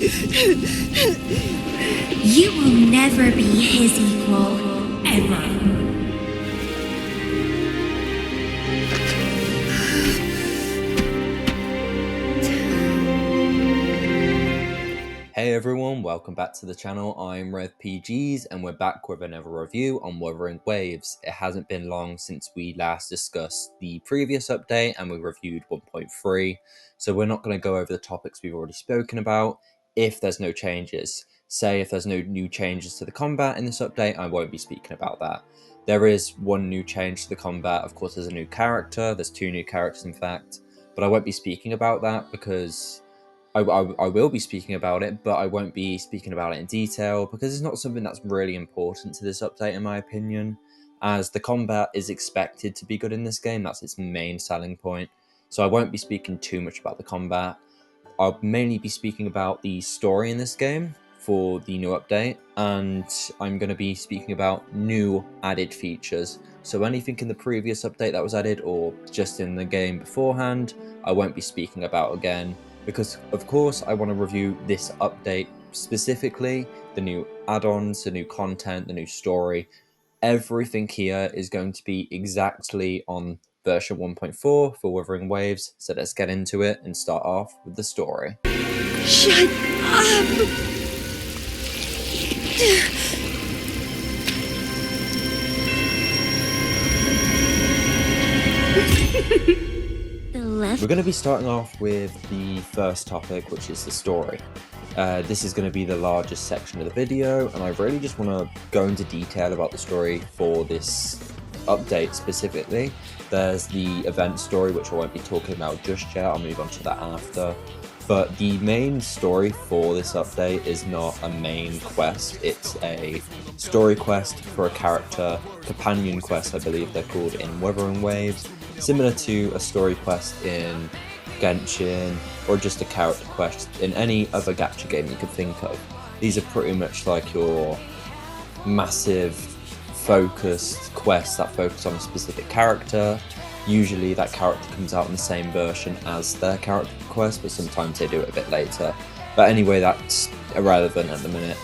You will never be his equal, ever. Hey everyone, welcome back to the channel. I'm RevPGs and we're back with another review on Wuthering Waves. It hasn't been long since we last discussed the previous update and we reviewed 1.3, so we're not going to go over the topics we've already spoken about if there's no changes. Say if there's no new changes to the combat in this update, I won't be speaking about that. There is one new change to the combat. Of course, there's a new character. There's two new characters in fact, but I won't be speaking about that because I will be speaking about it, but I won't be speaking about it in detail because it's not something that's really important to this update in my opinion, as the combat is expected to be good in this game. That's its main selling point, so I won't be speaking too much about the combat. I'll mainly be speaking about the story in this game for the new update, and I'm going to be speaking about new added features. So anything in the previous update that was added or just in the game beforehand, I won't be speaking about again, because of course I want to review this update specifically, the new add-ons, the new content, the new story. Everything here is going to be exactly on version 1.4 for Wuthering Waves, so let's get into it and start off with the story. Shut up! We're going to be starting off with the first topic, which is the story. This is going to be the largest section of the video, and I really just want to go into detail about the story for this update specifically. There's the event story, which I won't be talking about just yet. I'll move on to that after. But the main story for this update is not a main quest. It's a story quest for a character, companion quest I believe they're called in Wuthering Waves, similar to a story quest in Genshin, or just a character quest in any other gacha game you could think of. These are pretty much like your massive focused quests that focus on a specific character. Usually that character comes out in the same version as their character quest, but sometimes they do it a bit later. But anyway, that's irrelevant at the minute.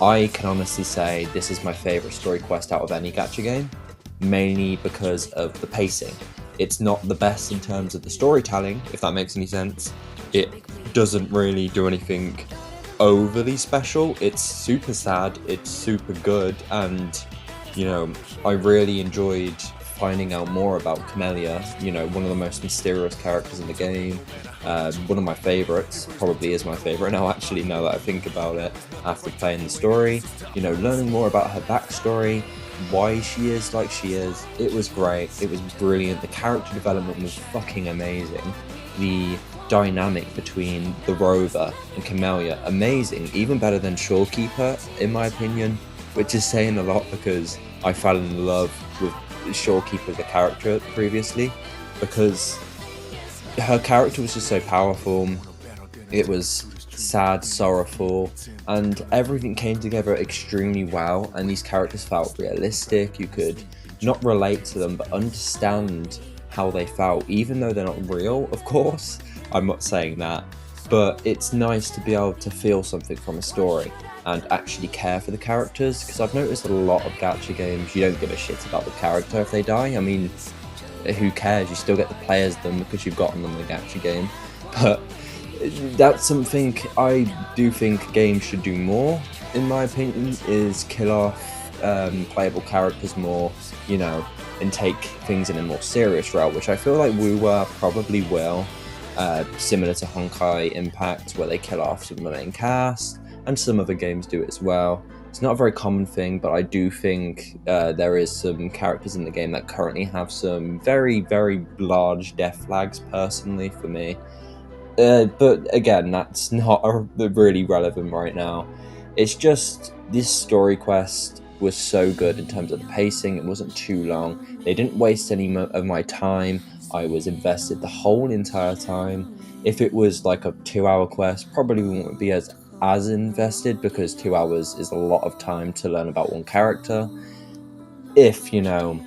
I can honestly say this is my favourite story quest out of any gacha game, mainly because of the pacing. It's not the best in terms of the storytelling, if that makes any sense. It doesn't really do anything overly special. It's super sad, it's super good, and you know, I really enjoyed finding out more about Camellia, you know, one of the most mysterious characters in the game. One of my favorites, probably is my favorite now actually, now that I think about it, after playing the story. You know, learning more about her backstory, why she is like she is. It was great, it was brilliant, the character development was fucking amazing. The dynamic between the Rover and Camellia, amazing, even better than Shorekeeper in my opinion, which is saying a lot because I fell in love with Shorekeeper the character previously, because her character was just so powerful. It was sad, sorrowful, and everything came together extremely well, and these characters felt realistic. You could not relate to them but understand how they felt, even though they're not real, of course. I'm not saying that, but it's nice to be able to feel something from a story and actually care for the characters, because I've noticed a lot of gacha games, you don't give a shit about the character if they die. I mean, who cares? You still get to play as them because you've gotten them in the gacha game. But that's something I do think games should do more, in my opinion, is kill off playable characters more, you know, and take things in a more serious route, which I feel like Wuwa probably will, similar to Honkai Impact, where they kill off some of the main cast, and some other games do it as well. It's not a very common thing, but I do think there is some characters in the game that currently have some very, very large death flags, personally, for me. But again, that's not really relevant right now. It's just, this story quest was so good in terms of the pacing. It wasn't too long. They didn't waste any of my time. I was invested the whole entire time. If it was like a 2-hour quest, probably wouldn't be as invested, because 2 hours is a lot of time to learn about one character. If, you know,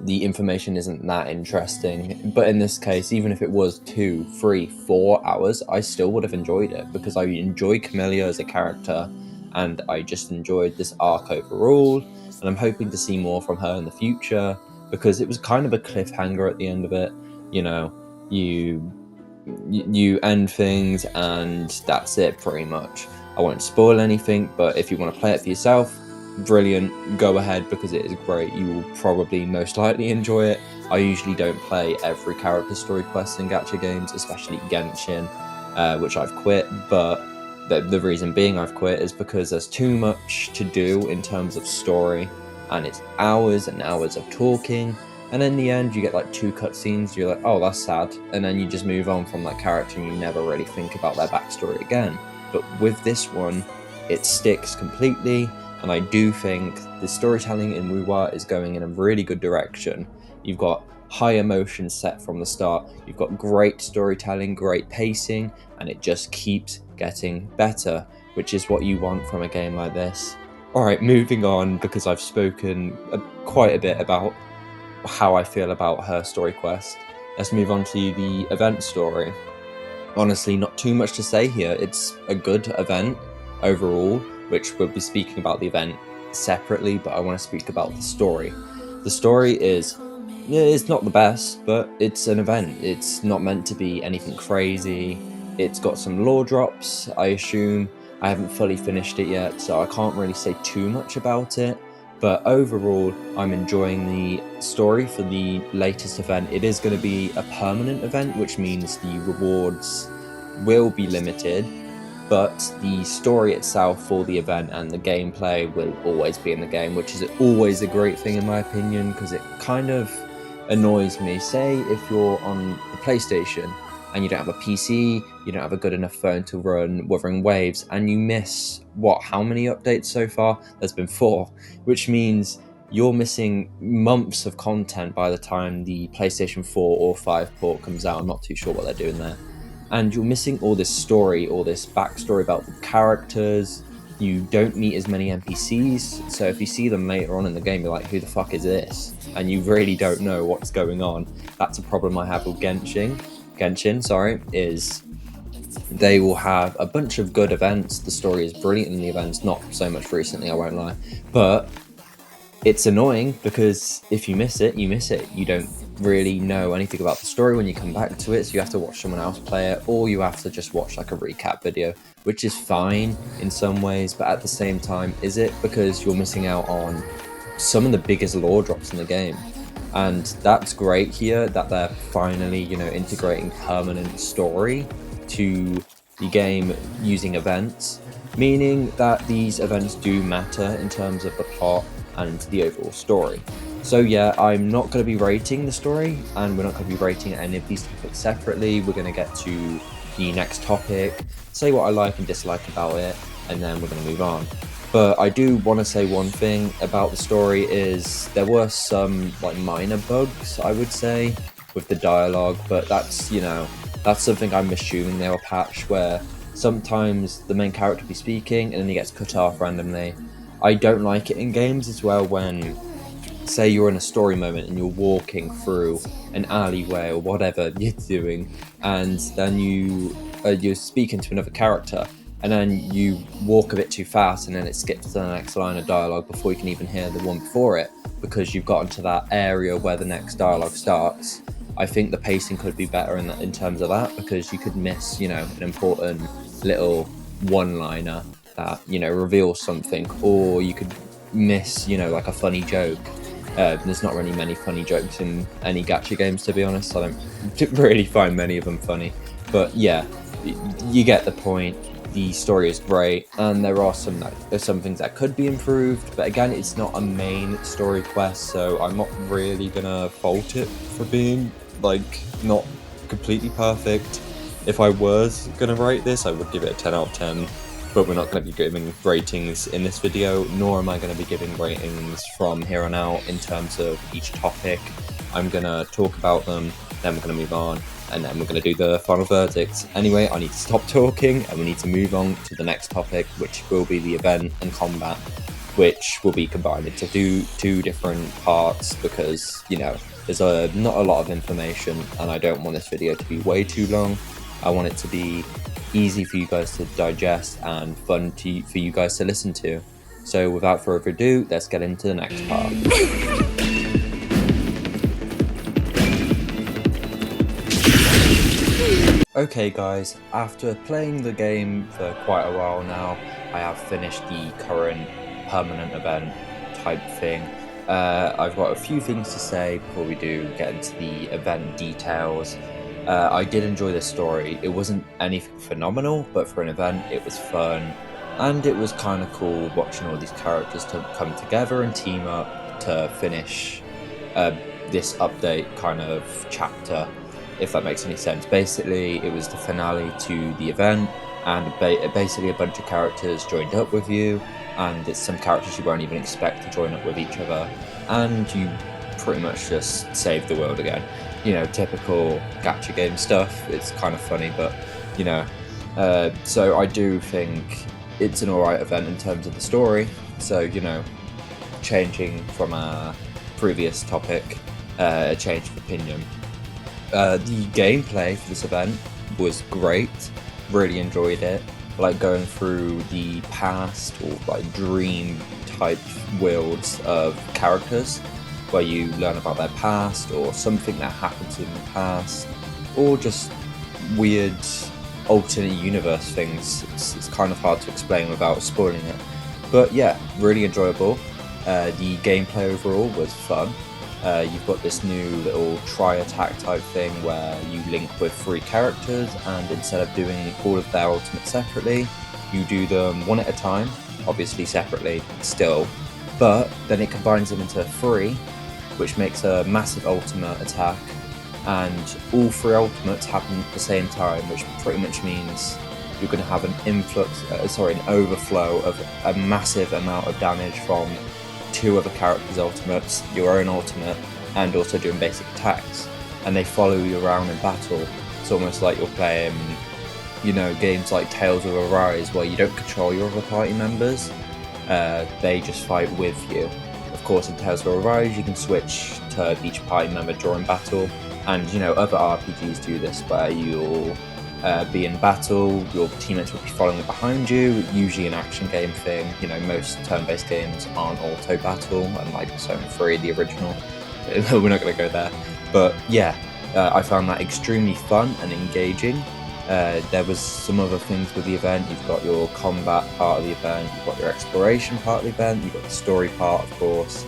the information isn't that interesting. But in this case, even if it was 2, 3, 4 hours, I still would have enjoyed it, because I enjoy Camellia as a character, and I just enjoyed this arc overall, and I'm hoping to see more from her in the future, because it was kind of a cliffhanger at the end of it. You know, you end things and that's it pretty much. I won't spoil anything, but if you want to play it for yourself, brilliant, go ahead, because it is great. You will probably most likely enjoy it. I usually don't play every character story quest in gacha games, especially Genshin, which I've quit, but the reason being I've quit is because there's too much to do in terms of story, and it's hours and hours of talking, and in the end you get like 2 cutscenes, you're like, oh, that's sad, and then you just move on from that character and you never really think about their backstory again. But with this one, it sticks completely, and I do think the storytelling in Wuwa is going in a really good direction. You've got high emotion set from the start, you've got great storytelling, great pacing, and it just keeps getting better, which is what you want from a game like this. Alright, moving on, because I've spoken quite a bit about how I feel about her story quest. Let's move on to the event story. Honestly, not too much to say here. It's a good event overall, which we'll be speaking about the event separately, but I want to speak about the story. The story is, yeah, it's not the best, but it's an event. It's not meant to be anything crazy. It's got some lore drops, I assume. I haven't fully finished it yet, so I can't really say too much about it. But overall, I'm enjoying the story for the latest event. It is going to be a permanent event, which means the rewards will be limited, but the story itself for the event and the gameplay will always be in the game, which is always a great thing in my opinion, because it kind of annoys me. Say if you're on the PlayStation and you don't have a PC, you don't have a good enough phone to run Wuthering Waves, and you miss, how many updates so far? There's been 4, which means you're missing months of content by the time the PlayStation 4 or 5 port comes out. I'm not too sure what they're doing there. And you're missing all this story, all this backstory about the characters. You don't meet as many NPCs, so if you see them later on in the game, you're like, who the fuck is this? And you really don't know what's going on. That's a problem I have with Genshin, is they will have a bunch of good events. The story is brilliant in the events, not so much recently, I won't lie. But it's annoying because if you miss it, you miss it. You don't really know anything about the story when you come back to it, so you have to watch someone else play it, or you have to just watch like a recap video, which is fine in some ways, but at the same time, is it? Because you're missing out on some of the biggest lore drops in the game. And that's great here, that they're finally, integrating permanent story to the game using events, meaning that these events do matter in terms of the plot and the overall story. So yeah, I'm not going to be rating the story, and we're not going to be rating any of these topics separately. We're going to get to the next topic, say what I like and dislike about it, and then we're going to move on. But I do want to say one thing about the story is there were some minor bugs, I would say, with the dialogue, but that's, that's something I'm assuming they'll patch, where sometimes the main character will be speaking and then he gets cut off randomly. I don't like it in games as well when, say you're in a story moment and you're walking through an alleyway or whatever you're doing, and then you're speaking to another character, and then you walk a bit too fast and then it skips to the next line of dialogue before you can even hear the one before it, because you've gotten to that area where the next dialogue starts. I think the pacing could be better in terms of that, because you could miss, an important little one-liner that, reveals something, or you could miss, like a funny joke. There's not really many funny jokes in any gacha games, to be honest. I don't really find many of them funny. But yeah, you get the point. The story is great, and there are some things that could be improved, but again, it's not a main story quest, so I'm not really gonna fault it for being not completely perfect. If I was gonna rate this, I would give it a 10 out of 10, but we're not going to be giving ratings in this video, nor am I going to be giving ratings from here on out in terms of each topic. I'm going to talk about them, then we're going to move on, and then we're going to do the final verdict. Anyway, I need to stop talking and we need to move on to the next topic, which will be the event and combat. which will be combined into two different parts because, you know, there's not a lot of information and I don't want this video to be way too long. I want it to be easy for you guys to digest and fun for you guys to listen to. So without further ado, let's get into the next part. Okay guys, after playing the game for quite a while now, I have finished the current permanent event type thing. I've got a few things to say before we do get into the event details. I did enjoy the story. It wasn't anything phenomenal, but for an event it was fun, and it was kind of cool watching all these characters to come together and team up to finish this update kind of chapter, if that makes any sense. Basically, it was the finale to the event, and basically a bunch of characters joined up with you, and it's some characters you won't even expect to join up with each other, and you pretty much just save the world again. You know, typical gacha game stuff. It's kind of funny, but you know, so I do think it's an alright event in terms of the story. So, you know, changing from a previous topic, a change of opinion. The gameplay for this event was great, really enjoyed it, like going through the past or like dream type worlds of characters where you learn about their past or something that happened to them in the past, or just weird alternate universe things. It's kind of hard to explain without spoiling it, but yeah, really enjoyable. The gameplay overall was fun. You've got this new little tri-attack type thing where you link with 3 characters, and instead of doing all of their ultimates separately, you do them one at a time, obviously separately still, but then it combines them into 3, which makes a massive ultimate attack, and all 3 ultimates happen at the same time, which pretty much means you're going to have an overflow of a massive amount of damage from 2 other characters' ultimates, your own ultimate, and also doing basic attacks, and they follow you around in battle. It's almost like you're playing, you know, games like Tales of Arise where you don't control your other party members, they just fight with you. Of course, in Tales of Arise you can switch to each party member during battle, and you know, other RPGs do this where you'll be in battle, your teammates will be following behind you, usually an action game thing. You know, most turn-based games aren't auto battle, unlike Persona 3, the original. We're not going to go there. But yeah, I found that extremely fun and engaging. There was some other things with the event. You've got your combat part of the event, you've got your exploration part of the event, you've got the story part, of course.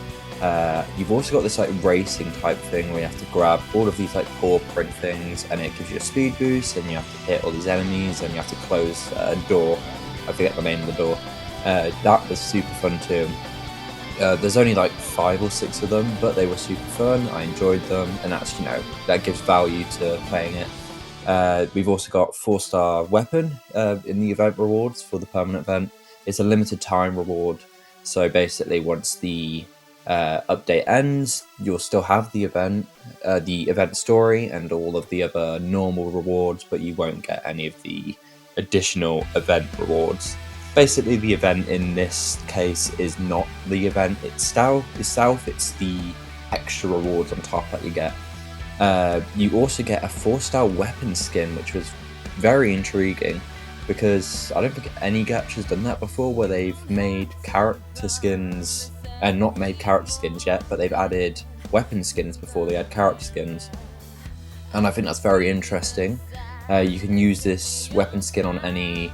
You've also got this like racing type thing where you have to grab all of these like paw print things, and it gives you a speed boost, and you have to hit all these enemies, and you have to close a door. I forget the name of the door. That was super fun too. There's only like 5 or 6 of them, but they were super fun. I enjoyed them, and that's, you know, that gives value to playing it. We've also got 4-star weapon in the event rewards for the permanent event. It's a limited time reward, so basically once the update ends, you'll still have the event story and all of the other normal rewards, but you won't get any of the additional event rewards. Basically, the event in this case is not the event itself, it's the extra rewards on top that you get. You also get a 4-star weapon skin, which was very intriguing, because I don't think any gacha's done that before, where they've made character skins, and not made character skins yet, but they've added weapon skins before they had character skins. And I think that's very interesting. You can use this weapon skin on any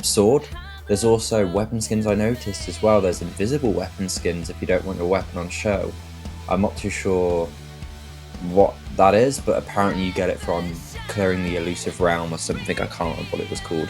sword. There's also weapon skins I noticed as well. There's invisible weapon skins if you don't want your weapon on show. I'm not too sure what that is, but apparently you get it from clearing the elusive realm or something. I can't remember what it was called.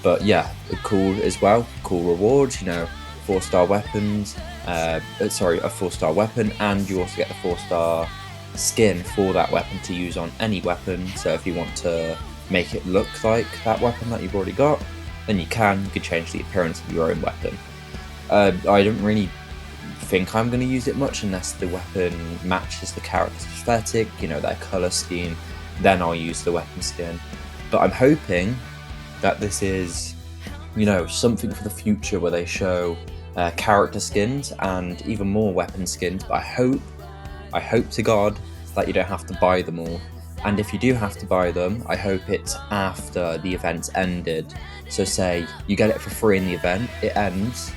But yeah, cool as well. Cool rewards, you know, 4-star weapons, a 4-star weapon, and you also get the 4-star skin for that weapon to use on any weapon. So if you want to make it look like that weapon that you've already got, then you can change the appearance of your own weapon. I don't really think I'm going to use it much unless the weapon matches the character's aesthetic, you know, their colour scheme, then I'll use the weapon skin. But I'm hoping that this is, you know, something for the future where they show character skins and even more weapon skins, but I hope to God that you don't have to buy them all. And if you do have to buy them, I hope it's after the event's ended. So say you get it for free in the event, it ends.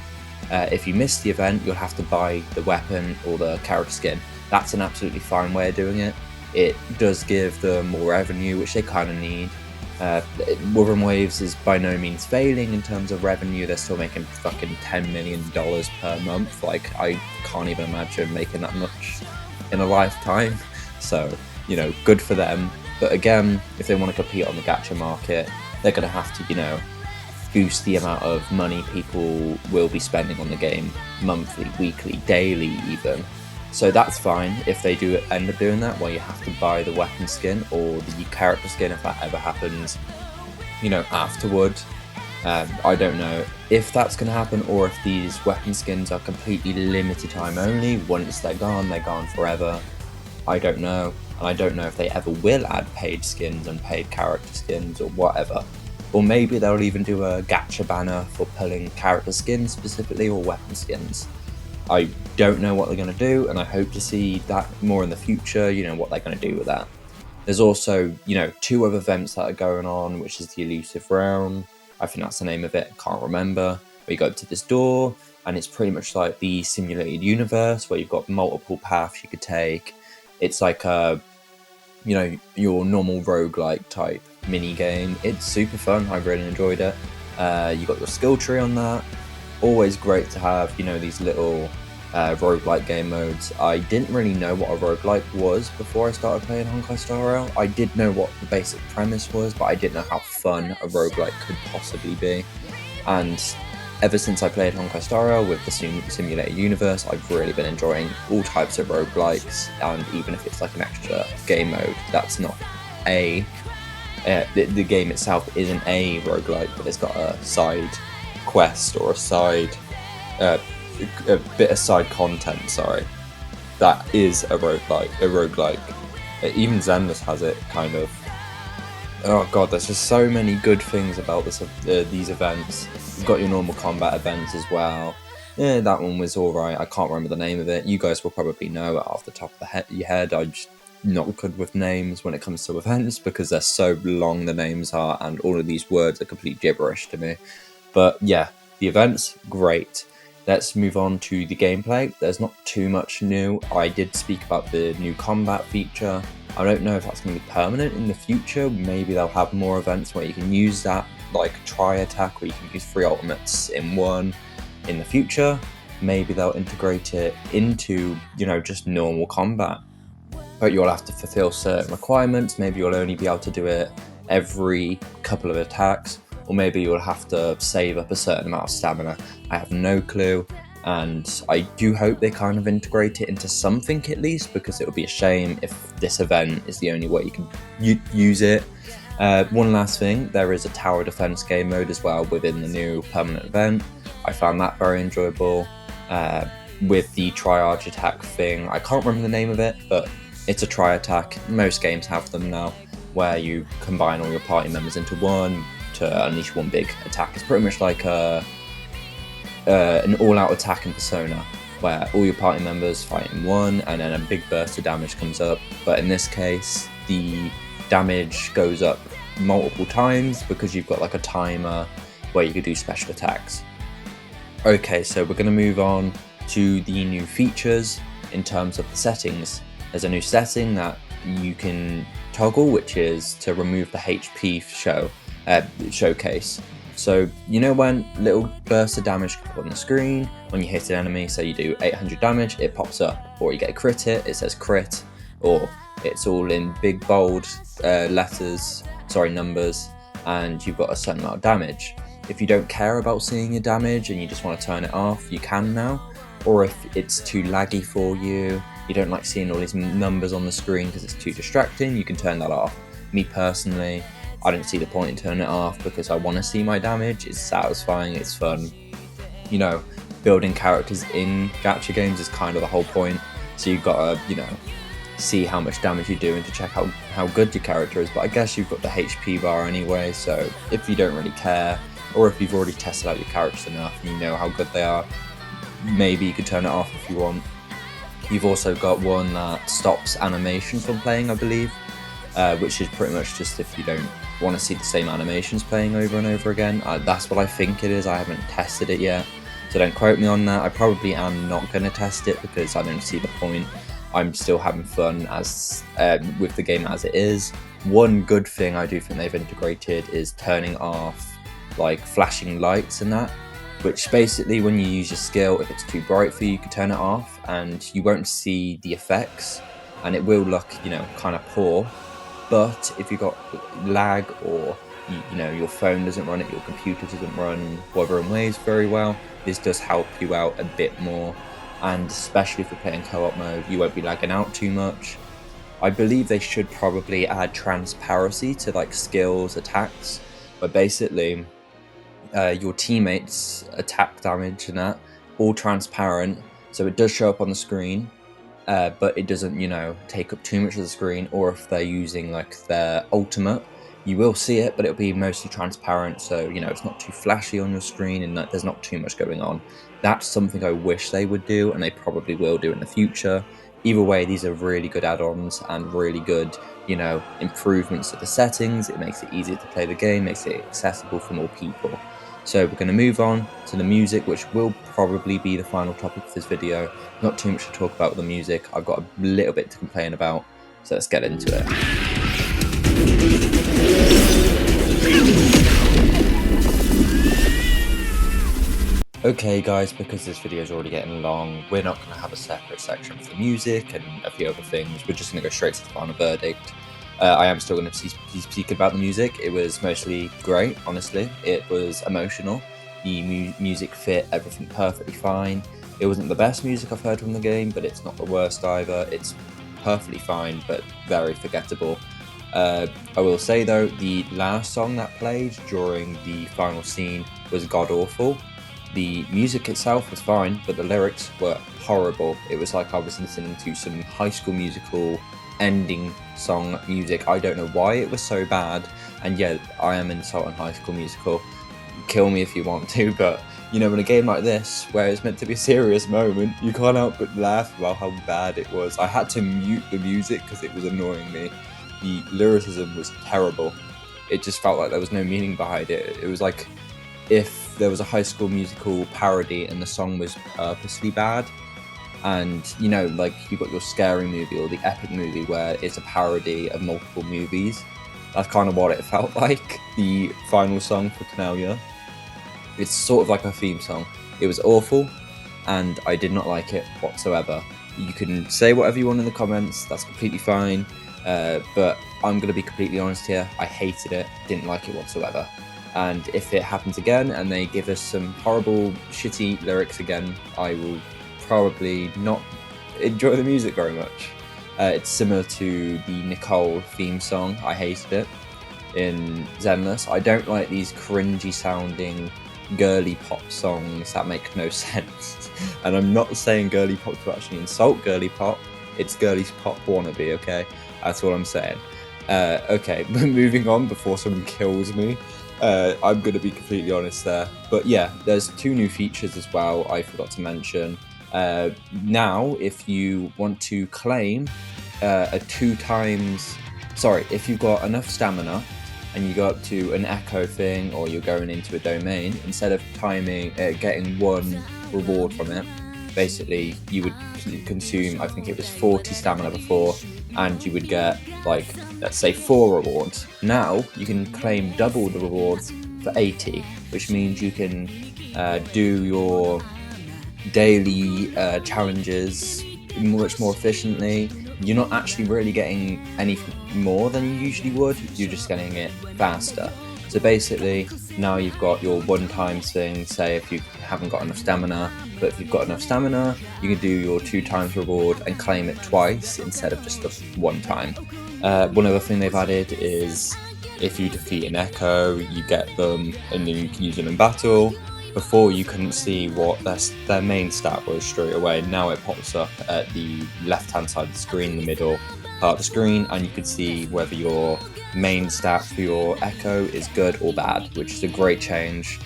If you miss the event, you'll have to buy the weapon or the character skin. That's an absolutely fine way of doing it. It does give them more revenue, which they kind of need. Wuthering Waves is by no means failing in terms of revenue. They're still making fucking $10 million per month. Like, I can't even imagine making that much in a lifetime. So, you know, good for them. But again, if they want to compete on the gacha market, they're going to have to, you know, boost the amount of money people will be spending on the game monthly, weekly, daily even. So that's fine if they do end up doing that, where you have to buy the weapon skin or the character skin if that ever happens, you know, afterward. I don't know if that's going to happen, or if these weapon skins are completely limited time only. Once they're gone forever. I don't know. And I don't know if they ever will add paid skins and paid character skins or whatever. Or maybe they'll even do a gacha banner for pulling character skins specifically, or weapon skins. I don't know what they're going to do, and I hope to see that more in the future, you know, what they're going to do with that. There's also, you know, 2 other events that are going on, which is the Elusive Realm. I think that's the name of it, I can't remember. Where you go up to this door, and it's pretty much like the simulated universe, where you've got multiple paths you could take. It's like a, you know, your normal roguelike type mini game. It's super fun, I really enjoyed it. You got your skill tree on that. Always great to have, you know, these little roguelike game modes. I didn't really know what a roguelike was before I started playing Honkai Star Rail. I did know what the basic premise was, but I didn't know how fun a roguelike could possibly be. And ever since I played Honkai Star Rail with the simulated universe, I've really been enjoying all types of roguelikes, and even if it's like an extra game mode, that's not the game itself isn't a roguelike, but it's got a side quest or a bit of side content, sorry, that is a roguelike. Even Zenless has it, kind of. Oh god, there's just so many good things about these events. You've got your normal combat events as well. Yeah, that one was alright. I can't remember the name of it. You guys will probably know it off the top of your head. I'm just not good with names when it comes to events, because they're so long, the names are, and all of these words are complete gibberish to me. But yeah, the events, great. Let's move on to the gameplay. There's not too much new. I did speak about the new combat feature. I don't know if that's going to be permanent in the future. Maybe they'll have more events where you can use that, like Tri Attack, where you can use 3 ultimates in one in the future. Maybe they'll integrate it into, you know, just normal combat. But you'll have to fulfill certain requirements. Maybe you'll only be able to do it every couple of attacks, or maybe you'll have to save up a certain amount of stamina. I have no clue, and I do hope they kind of integrate it into something at least, because it would be a shame if this event is the only way you can use it. One last thing, there is a tower defense game mode as well within the new permanent event. I found that very enjoyable. With the triage attack thing, I can't remember the name of it, but it's a tri attack. Most games have them now, where you combine all your party members into one to unleash one big attack. It's pretty much like an all-out attack in Persona, where all your party members fight in one, and then a big burst of damage comes up. But in this case, the damage goes up multiple times because you've got like a timer where you can do special attacks. Okay, so we're going to move on to the new features in terms of the settings. There's a new setting that you can toggle, which is to remove the HP showcase. So, you know when little bursts of damage come up on the screen when you hit an enemy, so you do 800 damage, it pops up, or you get a crit hit, it says crit, or it's all in big bold numbers, and you've got a certain amount of damage. If you don't care about seeing your damage and you just want to turn it off, you can now. Or if it's too laggy for you, you don't like seeing all these numbers on the screen because it's too distracting, you can turn that off. Me personally, I don't see the point in turning it off because I want to see my damage. It's satisfying, it's fun. You know, building characters in gacha games is kind of the whole point. So you've got to, you know, see how much damage you're doing to check out how good your character is. But I guess you've got the HP bar anyway, so if you don't really care, or if you've already tested out your characters enough and you know how good they are, maybe you could turn it off if you want. You've also got one that stops animations from playing, I believe, which is pretty much just if you don't want to see the same animations playing over and over again. That's what I think it is. I haven't tested it yet, so don't quote me on that. I probably am not going to test it because I don't see the point. I'm still having fun as with the game as it is. One good thing I do think they've integrated is turning off like flashing lights and that, which basically when you use your skill, if it's too bright for you, you can turn it off and you won't see the effects and it will look, you know, kind of poor. But if you've got lag or you know your phone doesn't run it, your computer doesn't run Wuthering Waves very well, this does help you out a bit more. And especially if you're playing co-op mode, you won't be lagging out too much. I believe they should probably add transparency to like skills, attacks, but basically your teammates' attack damage and that, all transparent, so it does show up on the screen, but it doesn't, you know, take up too much of the screen. Or if they're using like their ultimate, you will see it, but it'll be mostly transparent, so you know it's not too flashy on your screen and that there's not too much going on. That's something I wish they would do, and they probably will do in the future. Either way, these are really good add-ons and really good, you know, improvements to the settings. It makes it easier to play the game, makes it accessible for more people. So we're going to move on to the music, which will probably be the final topic of this video. Not too much to talk about with the music. I've got a little bit to complain about, so let's get into it. Okay guys, because this video is already getting long, we're not going to have a separate section for the music and a few other things. We're just going to go straight to the final verdict. I am still going to be speaking about the music. It was mostly great, honestly. It was emotional. The music fit everything perfectly fine. It wasn't the best music I've heard from the game, but it's not the worst either. It's perfectly fine, but very forgettable. I will say though, the last song that played during the final scene was god-awful. The music itself was fine, but the lyrics were horrible. It was like I was listening to some High School Musical ending song music. I don't know why it was so bad, and yeah, I am insulting High School Musical. Kill me if you want to, but you know, in a game like this, where it's meant to be a serious moment, you can't help but laugh about how bad it was. I had to mute the music because it was annoying me. The lyricism was terrible. It just felt like there was no meaning behind it. It was like if there was a High School Musical parody and the song was purposely bad. And you know, like you got your scary movie or the epic movie where it's a parody of multiple movies. That's kind of what it felt like. The final song for Canalia, it's sort of like a theme song. It was awful and I did not like it whatsoever. You can say whatever you want in the comments, that's completely fine, but I'm going to be completely honest here. I hated it, didn't like it whatsoever. And if it happens again and they give us some horrible, shitty lyrics again, I will probably not enjoy the music very much. It's similar to the Nicole theme song. I hated it in Zenless. I don't like these cringy sounding girly pop songs that make no sense. And I'm not saying girly pop to actually insult girly pop. It's girly pop wannabe, okay? That's what I'm saying. Okay, but moving on before someone kills me. I'm going to be completely honest there. But yeah, there's 2 new features as well I forgot to mention. Now, if you want to claim if you've got enough stamina and you go up to an echo thing or you're going into a domain, instead of getting 1 reward from it, basically you would consume, I think it was 40 stamina before, and you would get like, let's say 4 rewards. Now you can claim double the rewards for 80, which means you can do your daily challenges much more efficiently. You're not actually really getting any more than you usually would, you're just getting it faster. So basically, now you've got your 1 times thing, say if you haven't got enough stamina, but if you've got enough stamina, you can do your 2 times reward and claim it twice instead of just the 1 time. One other thing they've added is if you defeat an echo, you get them and then you can use them in battle. Before you couldn't see what their main stat was straight away. Now it pops up at the left hand side of the screen, the middle part of the screen, and you can see whether your main stat for your echo is good or bad, which is a great change.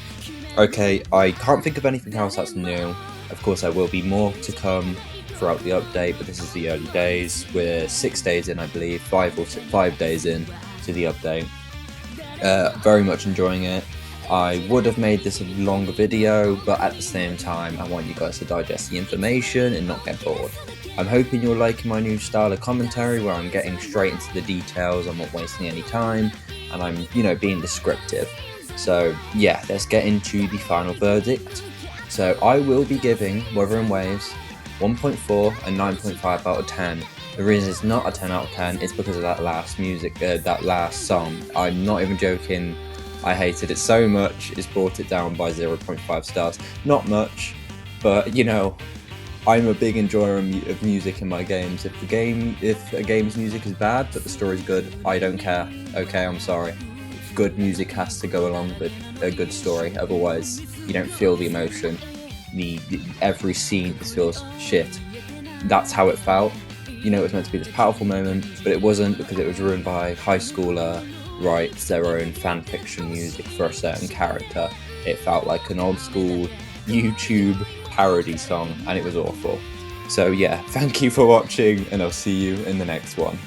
Okay, I can't think of anything else that's new. Of course, there will be more to come throughout the update, but this is the early days. We're 6 days in, I believe, 5 days in to the update. Very much enjoying it. I would have made this a longer video, but at the same time, I want you guys to digest the information and not get bored. I'm hoping you're liking my new style of commentary where I'm getting straight into the details, I'm not wasting any time, and I'm, being descriptive. So yeah, let's get into the final verdict. So I will be giving Wuthering Waves 1.4 and 9.5 out of 10. The reason it's not a 10 out of 10 is because of that last song. I'm not even joking. I hated it so much, it's brought it down by 0.5 stars. Not much, but I'm a big enjoyer of music in my games. If a game's music is bad but the story's good, I don't care. Okay, I'm sorry. Good music has to go along with a good story, otherwise you don't feel the emotion. Every scene just feels shit. That's how it felt. It was meant to be this powerful moment, but it wasn't, because it was ruined by high schooler writes their own fan fiction music for a certain character. It felt like an old school YouTube parody song, and it was awful. So yeah, thank you for watching, and I'll see you in the next one.